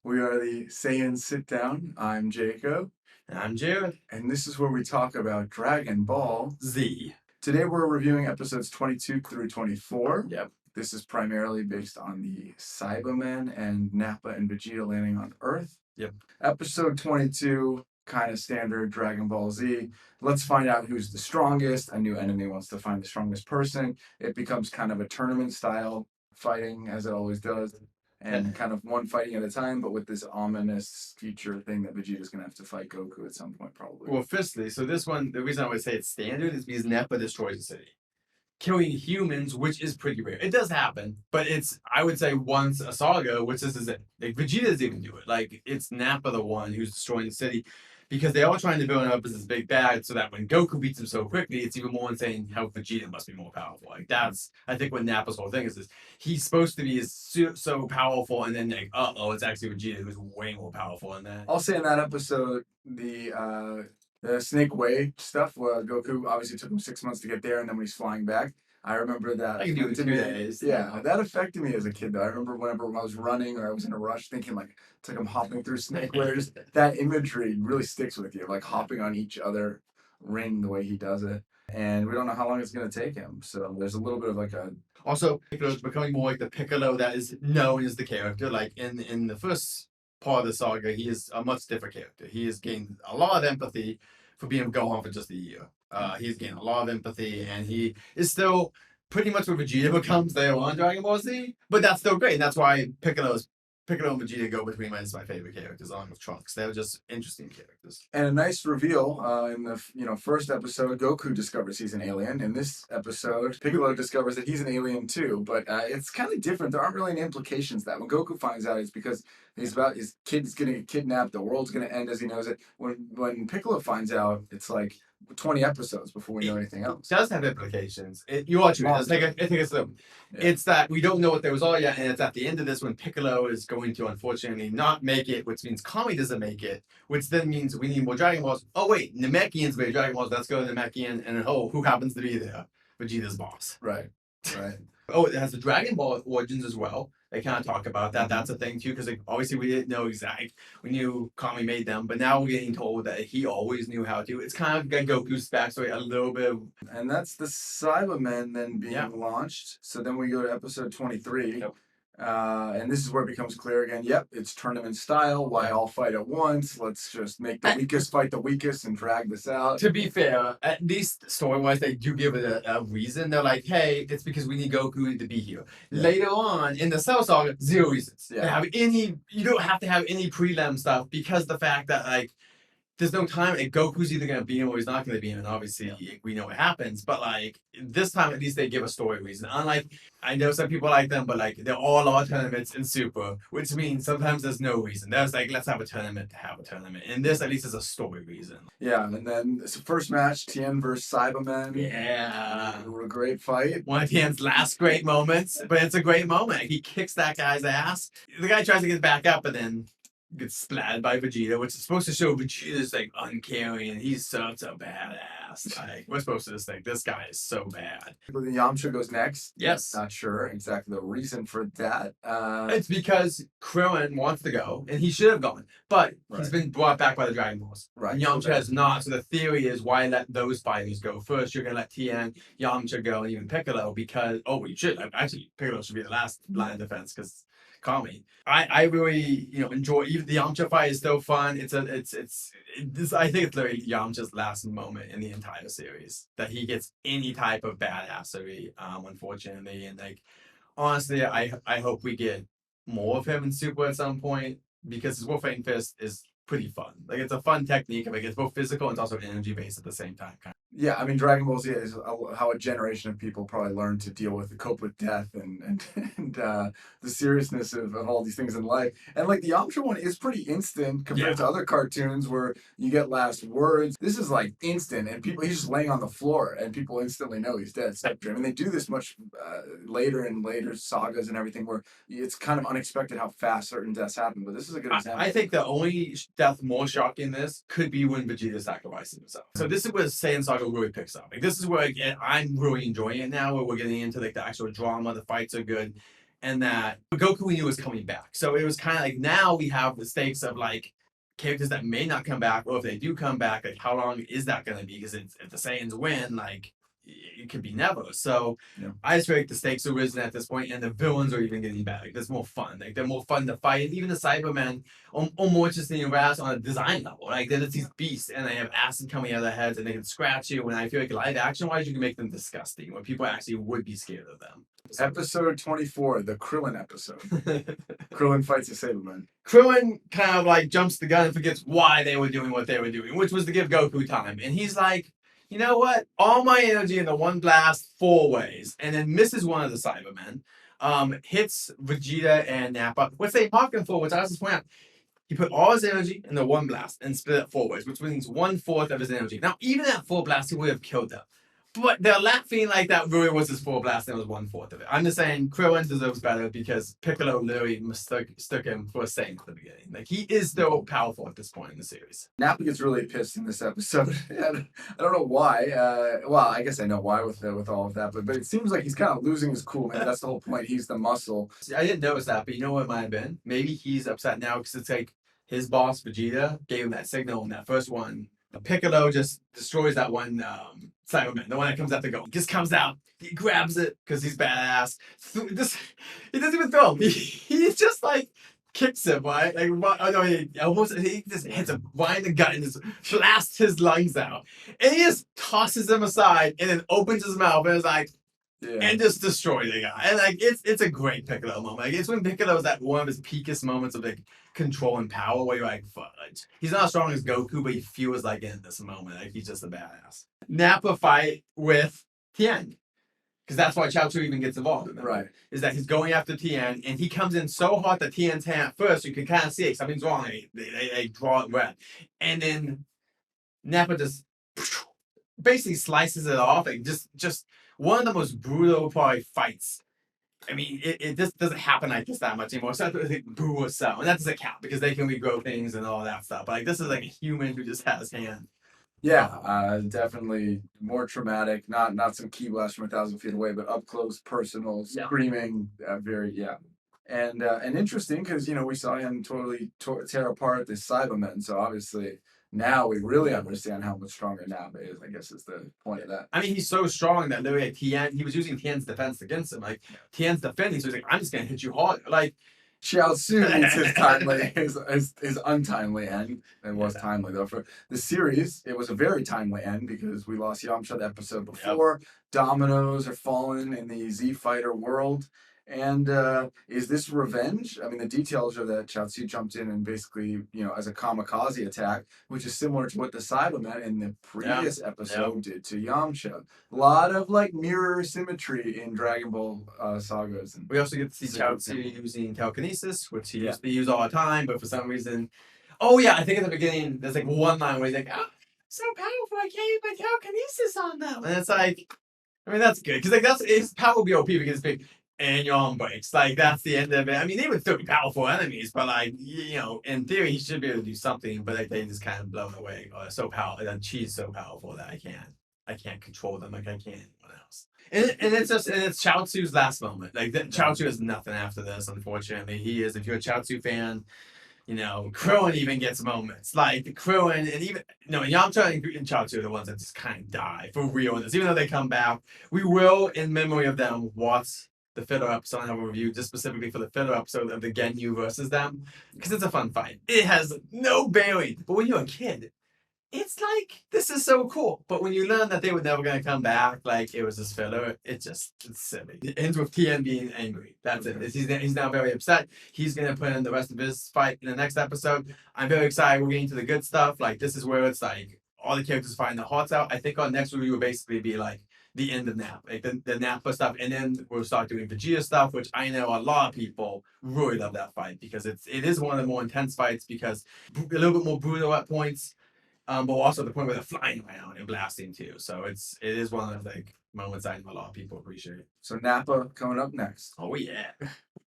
We are the Saiyan Sit Down. I'm Jacob, And I'm Jared. and this is where we talk about Dragon Ball. Z. Today we're reviewing episodes 22 through 24. Yep. This is primarily based on the Cybermen and Nappa and Vegeta landing on Earth. Yep. Episode 22, kind of standard Dragon Ball Z. Let's find out who's the strongest. A new enemy wants to find the strongest person. It becomes kind of a tournament style fighting, as it always does, and kind of one fighting at a time, but with this ominous future thing that Vegeta's gonna have to fight Goku at some point, probably. Well, firstly, so this one, the reason I would say it's standard is because Nappa destroys the city, killing humans, which is pretty rare. It does happen, but it's, I would say, once a saga, which this is it. Like, Vegeta doesn't even do it. Like, it's Nappa the one who's destroying the city because they are trying to build him up as this big bad so that when Goku beats him so quickly, it's even more insane how Vegeta must be more powerful. Like, that's, I think, what Nappa's whole thing is he's supposed to be so powerful, and then, like, it's actually Vegeta who's way more powerful than that. I'll say in that episode, the Snake Way stuff, where Goku obviously took him 6 months to get there, and then when he's flying back, I remember that. I can do it in 2 days. Yeah, that affected me as a kid, though. I remember whenever I was running or I was in a rush, thinking like it's like I'm hopping through Snake Way. Just that imagery really sticks with you, like hopping on each other ring the way he does it. And we don't know how long it's going to take him. So there's a little bit of like a. Also, Piccolo's becoming more like the Piccolo that is known as the character. Like in the first part of the saga, he is a much different character. He has gained a lot of empathy for being Gohan for just a year. He's gained a lot of empathy, and he is still pretty much what Vegeta becomes there on Dragon Ball Z. But that's still great, and that's why Piccolo and Vegeta go between my favorite characters, along with Trunks. They're just interesting characters. And a nice reveal in the first episode, Goku discovers he's an alien. In this episode, Piccolo discovers that he's an alien too. But it's kind of different. There aren't really any implications that when Goku finds out, it's because he's about his kid's gonna get kidnapped. The world's gonna end as he knows it. When Piccolo finds out, it's like 20 episodes before we know anything else. It does have implications. You watch it. I think it's it's that we don't know what those are yet, and it's at the end of this when Piccolo is going to unfortunately not make it, which means Kami doesn't make it, which then means we need more Dragon Balls. Oh wait, Namekian's made Dragon Balls. Let's go to Namekian, and who happens to be there? Vegeta's boss. Right. Right. Oh, it has the Dragon Ball origins as well. They kind of talk about that. That's a thing too, because obviously we didn't know exactly. We knew Kami made them, but now we're getting told that he always knew how to. It's kind of like Goku's backstory a little bit. And that's the Cybermen then being launched. So then we go to episode 23. Yep. And this is where it becomes clear again. Yep, it's tournament style. Why all fight at once? Let's just make the weakest fight the weakest and drag this out. To be fair, at least story-wise, they do give it a reason. They're like, hey, it's because we need Goku to be here. Yeah. Later on, in the Cell Saga, zero reasons. Yeah. You don't have to have any prelim stuff because the fact that, like, there's no time. And Goku's either going to be him or he's not going to be him. And obviously, we know what happens. But, like, this time, at least they give a story reason. Unlike, I know some people like them, but, like, they're all our tournaments in Super, which means sometimes there's no reason. There's, like, let's have a tournament to have a tournament. And this, at least, is a story reason. Yeah, and then it's the first match, Tien versus Cybermen. Yeah. What a great fight. One of Tien's last great moments. But it's a great moment. He kicks that guy's ass. The guy tries to get back up, and then gets splattered by Vegeta, which is supposed to show Vegeta's like uncaring and he's such a badass. Like, we're supposed to just think this guy is so bad. But the Yamcha goes next. Yes. Not sure exactly the reason for that. It's because Krillin wants to go, and he should have gone, but he's been brought back by the Dragon Balls. Right. And Yamcha has not. So the theory is, why let those fighters go first? You're gonna let Tien, Yamcha go, and even Piccolo, because we should actually Piccolo should be the last line of defense because Kami. I really enjoy. Even the Yamcha fight is still fun. I think it's literally Yamcha's last moment in the entire series that he gets any type of badassery. Unfortunately, and like honestly, I hope we get more of him in Super at some point because his Wolfang Fist is pretty fun. Like, it's a fun technique. Like, it's both physical and it's also energy based at the same time. Yeah, I mean, Dragon Ball Z is how a generation of people probably learn to deal with, cope with death and the seriousness of all these things in life. And like the Yamcha one is pretty instant compared to other cartoons where you get last words. This is like instant, and he's just laying on the floor, and people instantly know he's dead. I mean, they do this much later in later sagas and everything where it's kind of unexpected how fast certain deaths happen. But this is a good example. I think the only death more shocking than this could be when Vegeta sacrifices himself. So this is where Saiyan Saga really picks up. Like, this is where I'm really enjoying it now, where we're getting into like the actual drama. The fights are good. and that Goku we knew was coming back. So it was kind of like now we have the stakes of like characters that may not come back, or if they do come back, like how long is that going to be? Because if the Saiyans win, like it could be never. So Yeah. I just feel like the stakes are risen at this point, and the villains are even getting better. Like there's more fun. Like they're more fun to fight. And even the Cybermen are more interesting and badass on a design level. Like they're just these beasts, and they have acid coming out of their heads, and they can scratch you. And I feel like live action wise, you can make them disgusting, where people actually would be scared of them. Episode 24, the Krillin episode. Krillin fights the Saberman. Krillin kind of like jumps the gun and forgets why they were doing what they were doing, which was to give Goku time. And he's like, you know what? All my energy in the one blast 4 ways, and then misses one of the Cybermen. Hits Vegeta and Nappa. What's they marking for? Which I was just pointing out. He put all his energy in the one blast and split it 4 ways, which means 1/4 of his energy. Now, even that 4 blast, he would have killed them. But they're laughing like that really was his 4 blast and it was 1/4 of it. I'm just saying Krillin deserves better because Piccolo literally mistook him for a Saiyan at the beginning. Like he is still powerful at this point in the series. Nappa gets really pissed in this episode. And I don't know why. Well, I guess I know why with all of that, but it seems like he's kind of losing his cool, man. That's the whole point. He's the muscle. See, I didn't notice that, but you know what it might have been? Maybe he's upset now because it's like his boss Vegeta gave him that signal in that first one. Piccolo just destroys that one Cyberman, the one that comes out the goal. He just comes out, he grabs it because he's badass. He doesn't even throw him. He just like kicks him, right? Like, no, he just hits him right in the gut and just blasts his lungs out. And he just tosses him aside and then opens his mouth and is like, and just destroy the guy. And like it's a great Piccolo moment. Like it's when Piccolo's at one of his peakest moments of like control and power where you're like, fudge. He's not as strong as Goku, but he feels like in this moment. Like he's just a badass. Nappa fight with Tien. Because that's why Chaozu even gets involved. Remember? Right. Is that he's going after Tien and he comes in so hot that Tien's hand at first, you can kind of see it. Something's wrong. They draw it red. And then Nappa just basically slices it off. Like just one of the most brutal probably fights. I mean, it just doesn't happen like this that much anymore. So that's like boo or so. And that doesn't count because they can regrow things and all that stuff. But like this is like a human who just has hand. Yeah, definitely more traumatic. Not some key blast from 1,000 feet away, but up close, personal, screaming. And interesting because we saw him totally tear apart the Cybermen. So obviously now we really understand how much stronger Nappa is. I guess is the point of that. I mean, he's so strong that literally like, Tien, he was using Tien's defense against him. Like Tien's defending, so he's like, I'm just gonna hit you hard. Like Chaozu meets his timely, his untimely end. It was timely though. For the series, it was a very timely end because we lost Yamcha the episode before. Dominoes are falling in the Z Fighter world. And is this revenge? I mean, the details are that Chaozu jumped in and basically, as a kamikaze attack, which is similar to what the Cybermen in the previous episode did to Yamcha. A lot of like mirror symmetry in Dragon Ball sagas. And we also get to see Chaozu using telekinesis, which he used to use all the time, but for some reason, I think at the beginning there's like one line where he's like, "Oh, so powerful, I can't use my telekinesis on them," and it's like, I mean, that's good because like that's his power will be OP because it's big. And your arm breaks. Like, that's the end of it. I mean, they would still be powerful enemies, but, like, in theory, he should be able to do something, but like, they just kind of blow it away. Or so powerful. Like, Chi's so powerful that I can't control them like I can anyone else. And it's Chaozu's last moment. Like, Chaozu is nothing after this, unfortunately. He is, if you're a Chaozu fan, Krillin even gets moments. Like, Krillin, and even, Yamcha and Chaozu are the ones that just kind of die for real in this. Even though they come back, we will, in memory of them, watch the filler episode and have a review just specifically for the filler episode of the Genyu versus them because it's a fun fight. It has no bearing, but when you're a kid, it's like this is so cool. But when you learn that they were never gonna come back, like it was this filler, it's silly. It ends with Tien being angry. That's it. He's now very upset. He's gonna put in the rest of his fight in the next episode. I'm very excited. We're getting to the good stuff. Like this is where it's like all the characters fighting their hearts out. I think our next review will basically be like the end of Nappa, like the Nappa stuff, and then we'll start doing Vegeta stuff, which I know a lot of people really love that fight because it is one of the more intense fights because a little bit more brutal at points, but also the point where they're flying around and blasting too. So it is one of the like moments I know a lot of people appreciate. So Nappa coming up next. Oh yeah.